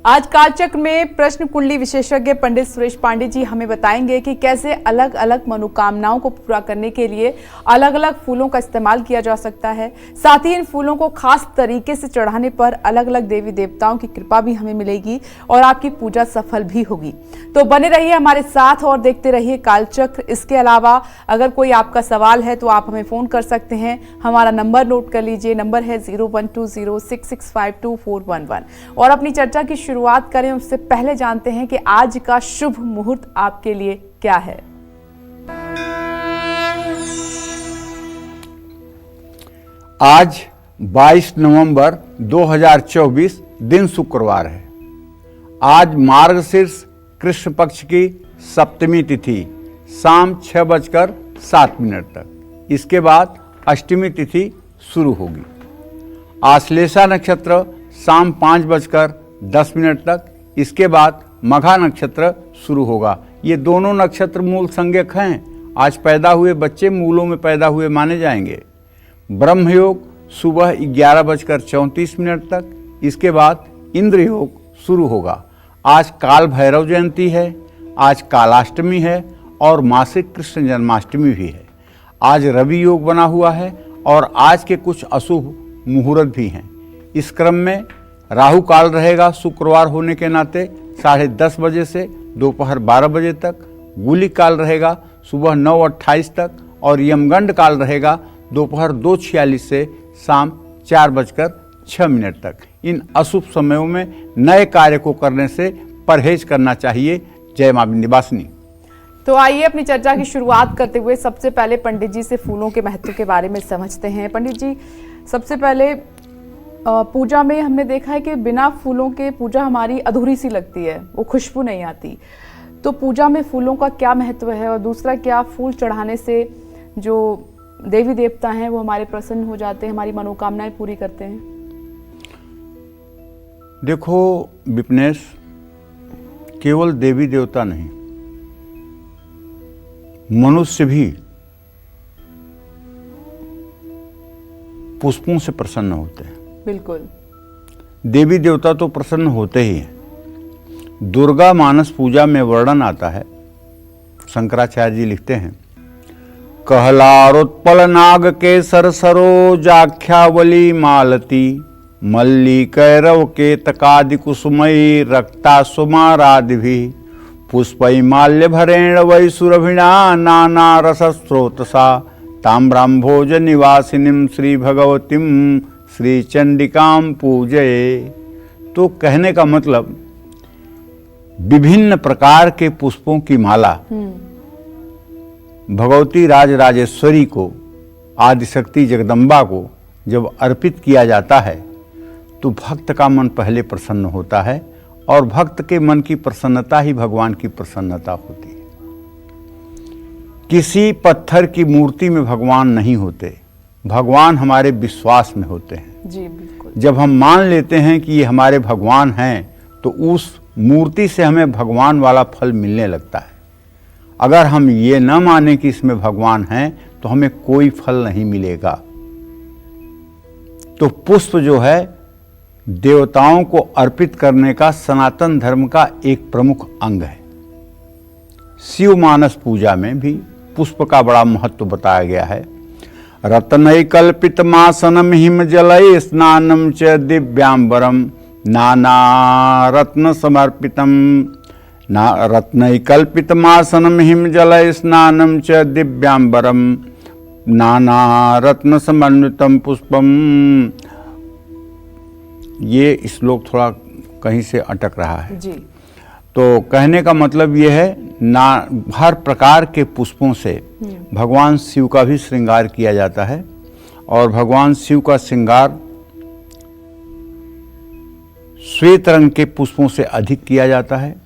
आज कालचक्र में प्रश्न कुंडली विशेषज्ञ पंडित सुरेश पांडे जी हमें बताएंगे कि कैसे अलग अलग मनोकामनाओं को पूरा करने के लिए अलग अलग फूलों का इस्तेमाल किया जा सकता है। साथ ही इन फूलों को खास तरीके से चढ़ाने पर अलग अलग देवी देवताओं की कृपा भी हमें मिलेगी और आपकी पूजा सफल भी होगी। तो बने रहिए हमारे साथ और देखते रहिए कालचक्र। इसके अलावा अगर कोई आपका सवाल है तो आप हमें फोन कर सकते हैं। हमारा नंबर नोट कर लीजिए, नंबर है 0120665241 और अपनी चर्चा की शुरुआत करें उससे पहले जानते हैं कि आज का शुभ मुहूर्त आपके लिए क्या है। आज 22 नवंबर 2024 दिन शुक्रवार है। आज मार्गशीर्ष कृष्ण पक्ष की सप्तमी तिथि शाम 6:07 तक, इसके बाद अष्टमी तिथि शुरू होगी। आश्लेषा नक्षत्र शाम 5:10 तक, इसके बाद मघा नक्षत्र शुरू होगा। ये दोनों नक्षत्र मूल संज्ञक हैं। आज पैदा हुए बच्चे मूलों में पैदा हुए माने जाएंगे। ब्रह्म योग सुबह 11:34 तक, इसके बाद इंद्र योग शुरू होगा। आज काल भैरव जयंती है, आज कालाष्टमी है और मासिक कृष्ण जन्माष्टमी भी है। आज रवि योग बना हुआ है और आज के कुछ अशुभ मुहूर्त भी हैं। इस क्रम में राहु काल रहेगा शुक्रवार होने के नाते 10:30 बजे से दोपहर 12 बजे तक। गुलिक काल रहेगा सुबह 9:28 तक और यमगंड काल रहेगा दोपहर 2:46 से शाम 4:06 तक। इन अशुभ समयों में नए कार्य को करने से परहेज करना चाहिए। जय मां विंध्यवासिनी। तो आइए अपनी चर्चा की शुरुआत करते हुए सबसे पहले पंडित जी से फूलों के महत्व के बारे में समझते हैं। पंडित जी, सबसे पहले पूजा में हमने देखा है कि बिना फूलों के पूजा हमारी अधूरी सी लगती है, वो खुशबू नहीं आती। तो पूजा में फूलों का क्या महत्व है और दूसरा, क्या फूल चढ़ाने से जो देवी देवता हैं वो हमारे प्रसन्न हो जाते हैं, हमारी मनोकामनाएं पूरी करते हैं? देखो विपनेश, केवल देवी देवता नहीं, मनुष्य भी पुष्पों से प्रसन्न होते हैं। बिल्कुल। देवी देवता तो प्रसन्न होते ही हैं। दुर्गा मानस पूजा में वर्णन आता है, शंकराचार्य जी लिखते हैं, कहलारोत्पल नाग केसर सरोजाख्यावली मालती मल्ली कैरव केतकादि कुसुमयी रक्ता सुमारादिभि पुष्पै माल्य भरेण वै सुरभिणा नाना रस स्रोतसा ताम्राम्भोज निवासिनीं श्री भगवतीं श्री चंडिकाम पूजये। तो कहने का मतलब विभिन्न प्रकार के पुष्पों की माला भगवती राजराजेश्वरी को, आदिशक्ति जगदम्बा को जब अर्पित किया जाता है तो भक्त का मन पहले प्रसन्न होता है और भक्त के मन की प्रसन्नता ही भगवान की प्रसन्नता होती है। किसी पत्थर की मूर्ति में भगवान नहीं होते, भगवान हमारे विश्वास में होते हैं। जी बिल्कुल। जब हम मान लेते हैं कि ये हमारे भगवान हैं तो उस मूर्ति से हमें भगवान वाला फल मिलने लगता है। अगर हम ये न माने कि इसमें भगवान हैं तो हमें कोई फल नहीं मिलेगा। तो पुष्प जो है देवताओं को अर्पित करने का सनातन धर्म का एक प्रमुख अंग है। शिव मानस पूजा में भी पुष्प का बड़ा महत्व बताया गया है। रत्नैकल्पितमासनं हिमजलै स्नानं च दिव्यांबरं नाना रत्न समर्पितं रत्नैकल्पितमासनं हिमजलै स्नानं च दिव्यांबरं नाना रत्न समन्वितं पुष्पम। ये श्लोक थोड़ा कहीं से अटक रहा है जी। तो कहने का मतलब यह है, ना हर प्रकार के पुष्पों से भगवान शिव का भी श्रृंगार किया जाता है और भगवान शिव का श्रृंगार श्वेत रंग के पुष्पों से अधिक किया जाता है।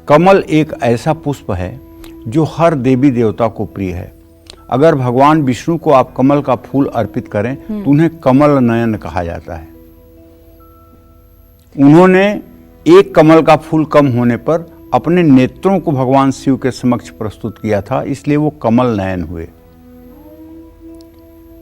कमल एक ऐसा पुष्प है जो हर देवी देवता को प्रिय है। अगर भगवान विष्णु को आप कमल का फूल अर्पित करें तो उन्हें कमल नयन कहा जाता है। उन्होंने एक कमल का फूल कम होने पर अपने नेत्रों को भगवान शिव के समक्ष प्रस्तुत किया था, इसलिए वो कमल नयन हुए।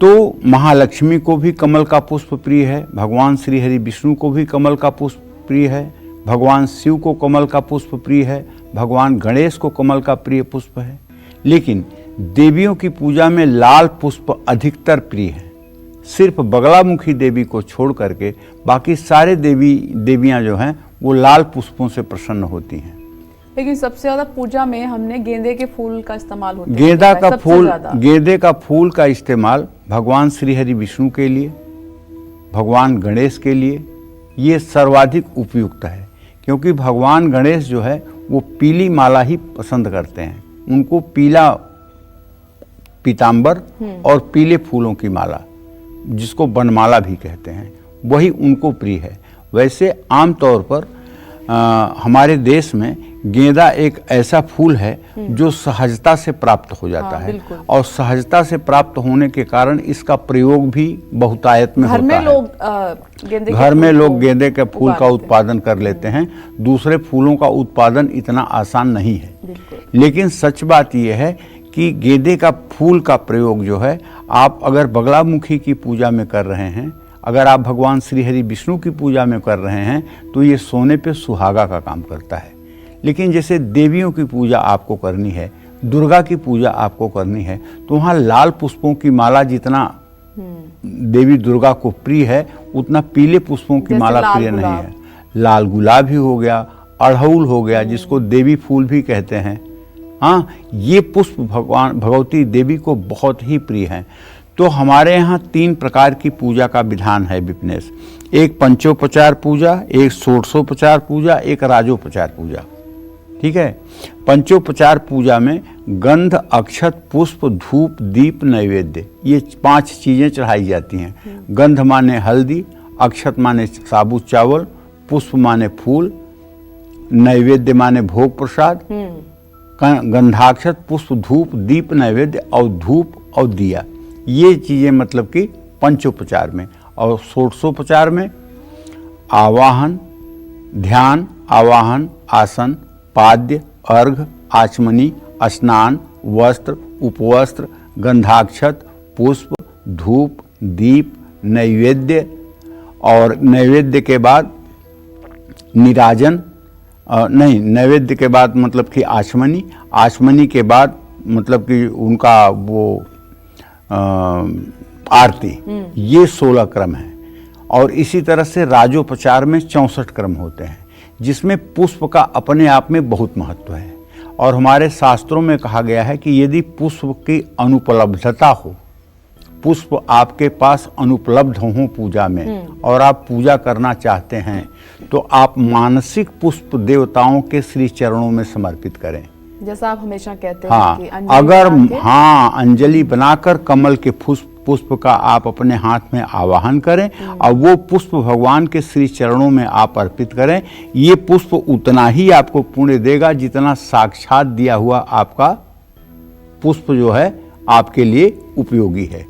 तो महालक्ष्मी को भी कमल का पुष्प प्रिय है, भगवान श्री हरि विष्णु को भी कमल का पुष्प प्रिय है, भगवान शिव को कमल का पुष्प प्रिय है, भगवान गणेश को कमल का प्रिय पुष्प है। लेकिन देवियों की पूजा में लाल पुष्प अधिकतर प्रिय है। सिर्फ बगलामुखी देवी को छोड़ करके बाकी सारे देवियां जो हैं वो लाल पुष्पों से प्रसन्न होती हैं। लेकिन सबसे ज्यादा पूजा में हमने गेंदे के फूल का इस्तेमाल होता है। गेंदे का फूल का इस्तेमाल भगवान श्री हरि विष्णु के लिए, भगवान गणेश के लिए ये सर्वाधिक उपयुक्त है, क्योंकि भगवान गणेश जो है वो पीली माला ही पसंद करते हैं। उनको पीला पीतांबर और पीले फूलों की माला, जिसको बनमाला भी कहते हैं, वही उनको प्रिय है। वैसे आमतौर पर हमारे देश में गेंदा एक ऐसा फूल है जो सहजता से प्राप्त हो जाता है, और सहजता से प्राप्त होने के कारण इसका प्रयोग भी बहुतायत में होता है। घर में लोग गेंदे के फूल का उत्पादन कर लेते हैं। दूसरे फूलों का उत्पादन इतना आसान नहीं है। लेकिन सच बात यह है कि गेंदे का फूल का प्रयोग जो है, आप अगर बगलामुखी की पूजा में कर रहे हैं, अगर आप भगवान श्री हरि विष्णु की पूजा में कर रहे हैं, तो ये सोने पे सुहागा का काम करता है। लेकिन जैसे देवियों की पूजा आपको करनी है, दुर्गा की पूजा आपको करनी है, तो वहाँ लाल पुष्पों की माला जितना देवी दुर्गा को प्रिय है, उतना पीले पुष्पों की माला प्रिय नहीं है। लाल गुलाब ही हो गया, अड़हुल हो गया, जिसको देवी फूल भी कहते हैं। हाँ, ये पुष्प भगवान भगवती देवी को बहुत ही प्रिय हैं। तो हमारे यहाँ 3 प्रकार की पूजा का विधान है विपिनेश। एक पंचोपचार पूजा, एक षोडशोपचार पूजा, एक राजोपचार पूजा। ठीक है। पंचोपचार पूजा में गंध, अक्षत, पुष्प, धूप, दीप, नैवेद्य, ये 5 चीजें चढ़ाई जाती हैं। गंध माने हल्दी, अक्षत माने साबुत चावल, पुष्प माने फूल, नैवेद्य माने भोग प्रसाद, गंधाक्षत, पुष्प, धूप, दीप, नैवेद्य और धूप और दिया। ये चीजें मतलब कि पंचोपचार में। और षोडशोपचार में आवाहन, ध्यान, आवाहन, आसन, पाद्य, अर्घ, आचमनी, स्नान, वस्त्र, उपवस्त्र, गंधाक्षत, पुष्प, धूप, दीप, नैवेद्य, और नैवेद्य के बाद निराजन, नहीं, नैवेद्य के बाद मतलब कि आचमनी, आचमनी के बाद मतलब कि उनका वो आरती। ये 16 क्रम है। और इसी तरह से राजोपचार में 64 क्रम होते हैं, जिसमें पुष्प का अपने आप में बहुत महत्व है। और हमारे शास्त्रों में कहा गया है कि यदि पुष्प की अनुपलब्धता हो, पुष्प आपके पास अनुपलब्ध हो पूजा में, और आप पूजा करना चाहते हैं, तो आप मानसिक पुष्प देवताओं के श्री चरणों में समर्पित करें। जैसा आप हमेशा कहते हैं कि अंजलि बनाकर कमल के पुष्प का आप अपने हाथ में आवाहन करें, और वो पुष्प भगवान के श्री चरणों में आप अर्पित करें। ये पुष्प उतना ही आपको पुण्य देगा जितना साक्षात दिया हुआ आपका पुष्प जो है आपके लिए उपयोगी है।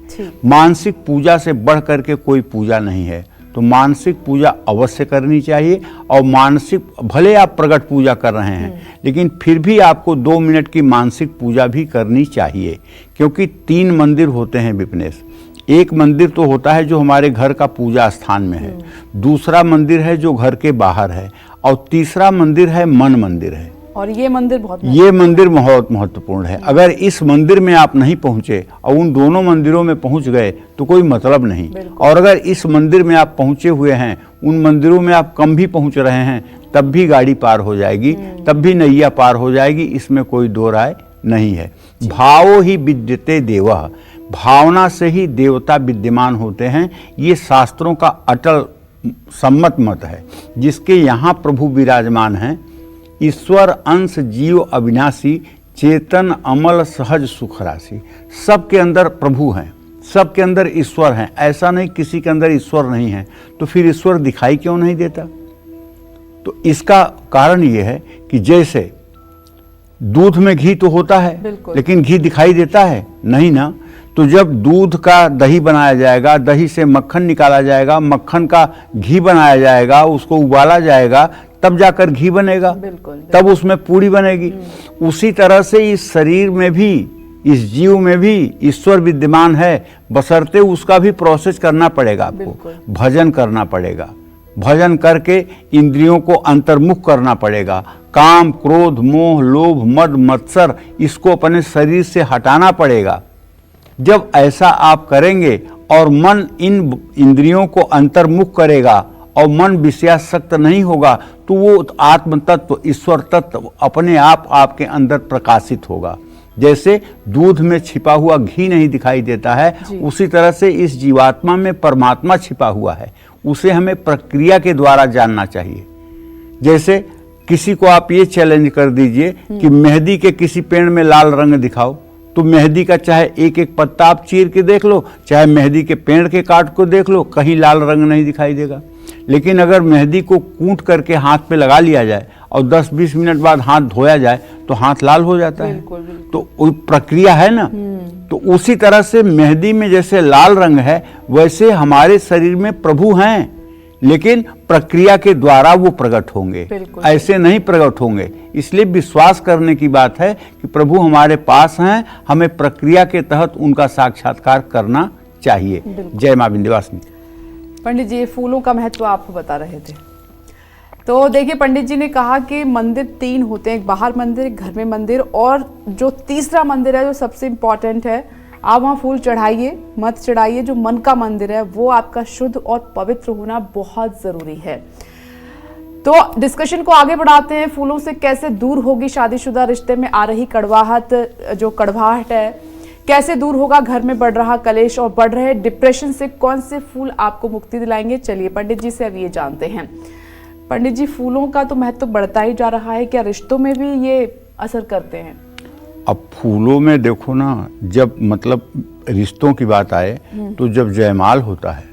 मानसिक पूजा से बढ़ करके कोई पूजा नहीं है, तो मानसिक पूजा अवश्य करनी चाहिए। और मानसिक, भले आप प्रकट पूजा कर रहे हैं, लेकिन फिर भी आपको 2 मिनट की मानसिक पूजा भी करनी चाहिए, क्योंकि 3 मंदिर होते हैं विपिनेश। एक मंदिर तो होता है जो हमारे घर का पूजा स्थान में है, दूसरा मंदिर है जो घर के बाहर है, और तीसरा मंदिर है मन मंदिर है। और ये मंदिर बहुत महत्वपूर्ण है। अगर इस मंदिर में आप नहीं पहुंचे और उन दोनों मंदिरों में पहुंच गए तो कोई मतलब नहीं। और अगर इस मंदिर में आप पहुंचे हुए हैं, उन मंदिरों में आप कम भी पहुंच रहे हैं, तब भी गाड़ी पार हो जाएगी, तब भी नैया पार हो जाएगी, इसमें कोई दो राय नहीं है। भावो ही विद्यते देवः, भावना से ही देवता विद्यमान होते हैं। ये शास्त्रों का अटल सम्मत मत है, जिसके यहाँ प्रभु विराजमान हैं। ईश्वर अंश जीव अविनाशी, चेतन अमल सहज सुख राशि। सबके अंदर प्रभु हैं, सबके अंदर ईश्वर हैं। ऐसा नहीं किसी के अंदर ईश्वर नहीं है, तो फिर ईश्वर दिखाई क्यों नहीं देता? तो इसका कारण ये है कि जैसे दूध में घी तो होता है, लेकिन घी दिखाई देता है नहीं ना। तो जब दूध का दही बनाया जाएगा, दही से मक्खन निकाला जाएगा, मक्खन का घी बनाया जाएगा, उसको उबाला जाएगा, तब जाकर घी बनेगा, तब उसमें पूरी बनेगी। उसी तरह से इस शरीर में भी, इस जीव में भी ईश्वर विद्यमान है, बशर्ते उसका भी प्रोसेस करना पड़ेगा, आपको भजन करना पड़ेगा, भजन करके इंद्रियों को अंतर्मुख करना पड़ेगा। काम, क्रोध, मोह, लोभ, मद, मत्सर इसको अपने शरीर से हटाना पड़ेगा। जब ऐसा आप करेंगे और मन इन इंद्रियों को अंतर्मुख करेगा और मन विषयासक्त नहीं होगा, तो वो आत्म तत्व, ईश्वर तत्व अपने आप आपके अंदर प्रकाशित होगा। जैसे दूध में छिपा हुआ घी नहीं दिखाई देता है, उसी तरह से इस जीवात्मा में परमात्मा छिपा हुआ है। उसे हमें प्रक्रिया के द्वारा जानना चाहिए। जैसे किसी को आप ये चैलेंज कर दीजिए कि मेहंदी के किसी पेड़ में लाल रंग दिखाओ, तो मेहंदी का चाहे एक एक पत्ता आप चीर के देख लो, चाहे मेहंदी के पेड़ के काट को देख लो, कहीं लाल रंग नहीं दिखाई देगा। लेकिन अगर मेहंदी को कूट करके हाथ पे लगा लिया जाए और 10-20 मिनट बाद हाथ धोया जाए तो हाथ लाल हो जाता है। तो वो प्रक्रिया है ना। तो उसी तरह से मेहंदी में जैसे लाल रंग है, वैसे हमारे शरीर में प्रभु हैं, लेकिन प्रक्रिया के द्वारा वो प्रकट होंगे, ऐसे नहीं प्रकट होंगे। इसलिए विश्वास करने की बात है कि प्रभु हमारे पास हैं, हमें प्रक्रिया के तहत उनका साक्षात्कार करना चाहिए। जय मां विंध्यवासिनी। पंडित जी, फूलों का महत्व आप बता रहे थे, तो देखिए पंडित जी ने कहा कि मंदिर 3 होते हैं, एक बाहर मंदिर, एक घर में मंदिर, और जो तीसरा मंदिर है जो सबसे इम्पोर्टेंट है, आप वहाँ फूल चढ़ाइए मत चढ़ाइए, जो मन का मंदिर है वो आपका शुद्ध और पवित्र होना बहुत जरूरी है। तो डिस्कशन को आगे बढ़ाते हैं। फूलों से कैसे दूर होगी शादीशुदा रिश्ते में आ रही कड़वाहट, जो कड़वाहट है कैसे दूर होगा, घर में बढ़ रहा कलेश और बढ़ रहे डिप्रेशन से कौन से फूल आपको मुक्ति दिलाएंगे। चलिए पंडित जी से अब ये जानते हैं। पंडित जी, फूलों का तो महत्व बढ़ता ही जा रहा है, क्या रिश्तों में भी ये असर करते हैं? अब फूलों में देखो ना, जब मतलब रिश्तों की बात आए तो जब जयमाल होता है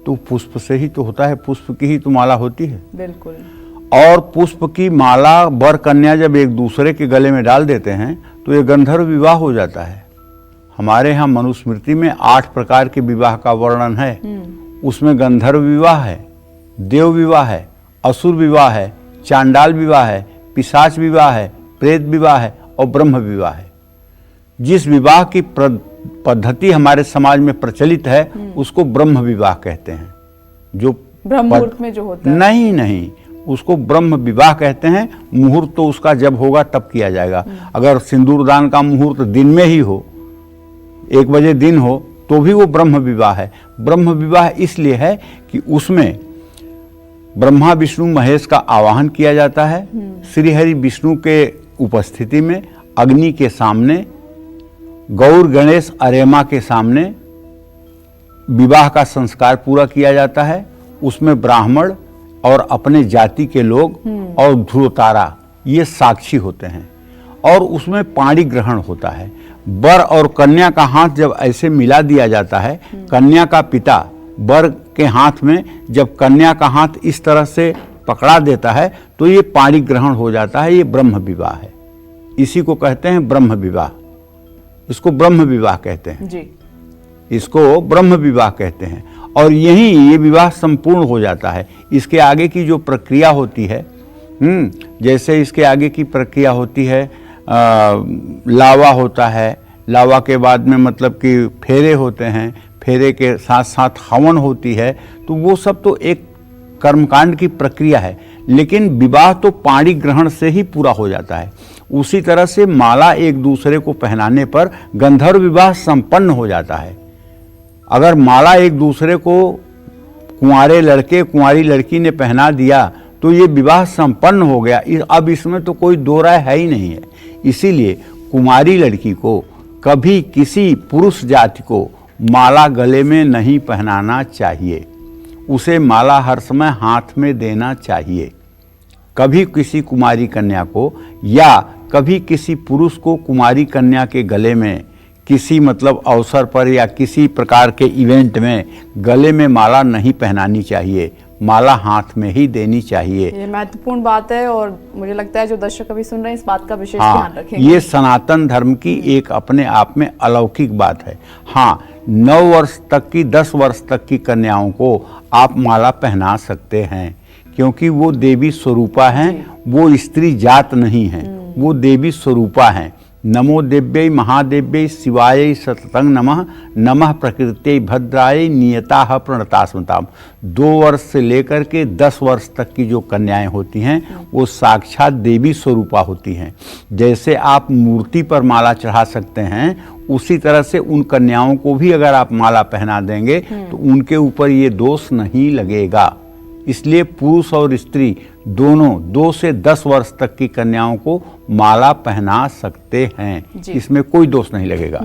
तो पुष्प से ही तो होता है, पुष्प की ही तो माला होती है। बिल्कुल। और पुष्प की माला वर कन्या जब एक दूसरे के गले में डाल देते हैं तो ये गंधर्व विवाह हो जाता है। हमारे यहाँ मनुस्मृति में 8 प्रकार के विवाह का वर्णन है। उसमें गंधर्व विवाह है, देव विवाह है, असुर विवाह है, चांडाल विवाह है, पिशाच विवाह है, प्रेत विवाह है और ब्रह्म विवाह है। जिस विवाह की पद्धति हमारे समाज में प्रचलित है उसको ब्रह्म विवाह कहते हैं। जो ब्रह्म मुहूर्त में जो होता है, नहीं, उसको ब्रह्म विवाह कहते हैं। मुहूर्त तो उसका जब होगा तब किया जाएगा। अगर सिंदूरदान का मुहूर्त दिन में ही हो, 1 बजे दिन हो, तो भी वो ब्रह्म विवाह है। ब्रह्म विवाह इसलिए है कि उसमें ब्रह्मा विष्णु महेश का आवाहन किया जाता है। श्री हरि विष्णु के उपस्थिति में अग्नि के सामने, गौर गणेश अरेमा के सामने विवाह का संस्कार पूरा किया जाता है। उसमें ब्राह्मण और अपने जाति के लोग और ध्रुव तारा ये साक्षी होते हैं, और उसमें पाणी ग्रहण होता है। वर और कन्या का हाथ जब ऐसे मिला दिया जाता है, कन्या का पिता वर के हाथ में जब कन्या का हाथ इस तरह से पकड़ा देता है तो ये पाणी ग्रहण हो जाता है। ये ब्रह्म विवाह है। इसी को कहते हैं ब्रह्म विवाह। इसको ब्रह्म विवाह कहते हैं जी। इसको ब्रह्म विवाह कहते हैं। और यही ये विवाह संपूर्ण हो जाता है। इसके आगे की जो प्रक्रिया होती है, जैसे इसके आगे की प्रक्रिया होती है, लावा होता है, लावा के बाद में मतलब कि फेरे होते हैं, फेरे के साथ साथ हवन होती है, तो वो सब तो एक कर्मकांड की प्रक्रिया है। लेकिन विवाह तो पाणी ग्रहण से ही पूरा हो जाता है। उसी तरह से माला एक दूसरे को पहनाने पर गंधर्व विवाह संपन्न हो जाता है। अगर माला एक दूसरे को कुंवारे लड़के कुंवारी लड़की ने पहना दिया तो ये विवाह संपन्न हो गया। अब इसमें तो कोई दो राय है ही नहीं है। इसीलिए कुमारी लड़की को कभी किसी पुरुष जाति को माला गले में नहीं पहनाना चाहिए। उसे माला हर समय हाथ में देना चाहिए। कभी किसी कुमारी कन्या को या कभी किसी पुरुष को कुमारी कन्या के गले में किसी मतलब अवसर पर या किसी प्रकार के इवेंट में गले में माला नहीं पहनानी चाहिए। माला हाथ में ही देनी चाहिए। ये महत्वपूर्ण बात है और मुझे लगता है जो दर्शक अभी सुन रहे हैं इस बात का विशेष ध्यान रखेंगे। ये सनातन धर्म की एक अपने आप में अलौकिक बात है। हाँ, 9 वर्ष तक की 10 वर्ष तक की कन्याओं को आप माला पहना सकते हैं, क्योंकि वो देवी स्वरूपा हैं, वो स्त्री जात नहीं है, वो देवी स्वरूपा हैं। नमो देव्यै महादेव्यै शिवाय सततं नमः, नमः प्रकृत्यै भद्राय नियताः प्रणतास्मताम्। 2 वर्ष से लेकर के 10 वर्ष तक की जो कन्याएं होती हैं वो साक्षात देवी स्वरूपा होती हैं। जैसे आप मूर्ति पर माला चढ़ा सकते हैं, उसी तरह से उन कन्याओं को भी अगर आप माला पहना देंगे तो उनके ऊपर ये दोष नहीं लगेगा। इसलिए पुरुष और स्त्री दोनों 2 से 10 वर्ष तक की कन्याओं को माला पहना सकते हैं, इसमें कोई दोष नहीं लगेगा।